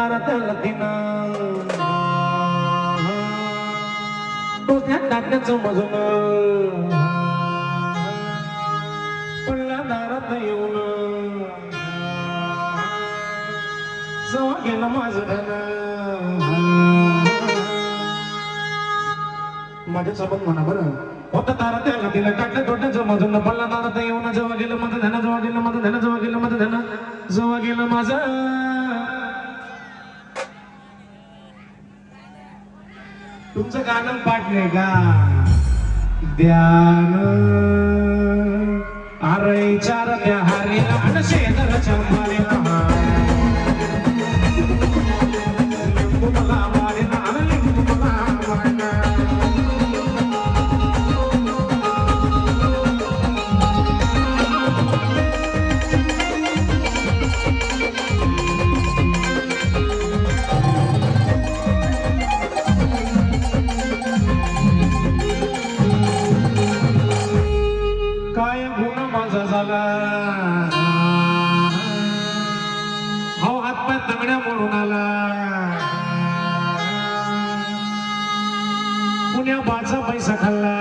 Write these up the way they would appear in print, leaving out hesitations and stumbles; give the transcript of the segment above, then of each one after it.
दारात तिनं डोक्यात टाकण्याचं मजून पडला दारात येऊन जवळ गेलं माझं धन माझ्यासोबत म्हणा बरं होता तारा त्याला तिला टाकलं तोट्याचं मजून पडला दारात येऊन जवळ गेलं माझं धन जवळ गेलं माझं धन जवळ गेलं माझं धन जवळ गेलं माझं तुमचं गाणं पाठ नाही का ध्यान अरे चार त्या हारीला आणि शेजारच्या मारीला लिंबू मला मारीला आणि लिंबू मला मारीला काय गुण माझा झाला हो हातपाय तंगड्या मोडून आला पुण्या बाचा पैसा खाल्ला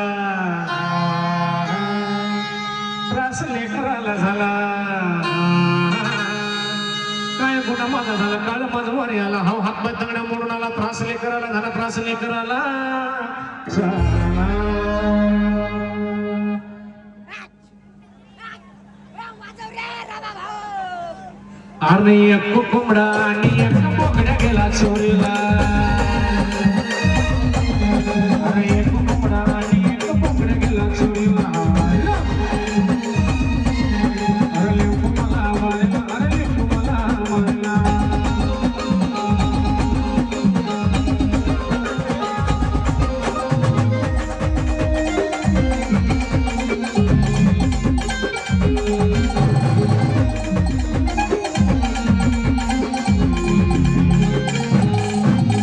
त्रास लेकराला झाला काय गुण माझा झाला काळ माझा वारी आला हो हातपाय तंगड्या मोडून आला त्रास लेकराला झाला त्रास लेकराला आणि एक कोंबडा आणि एक बोकड्या गेला चोरीला अरे एक कोंबडा आणि एक बोकड्या गेला चोरीला अरे लिंबू मला मारला अरे लिंबू मला मारला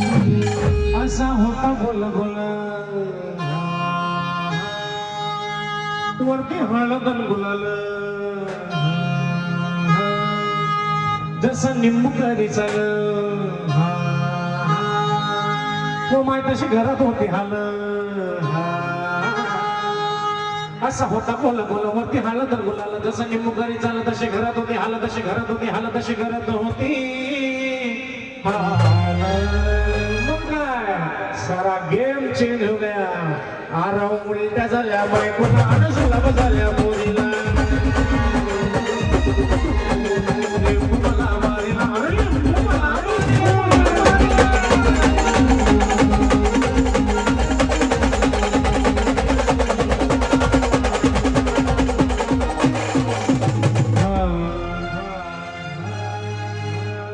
असा होता बोल बोल वरती हळद गुलाल जसं निंबू करी चाल तो माय तशी घरात होती हाल असा होता बोल बोल वरती हळद गुलाल जसं निंबू करी चाल तशी घरात होती हाल तशी घरात होती हाल तशी घरात होती सारा गेम चेंज हो गया आराम उलट्या झाल्या बायकोला अनसुलभ झाल्या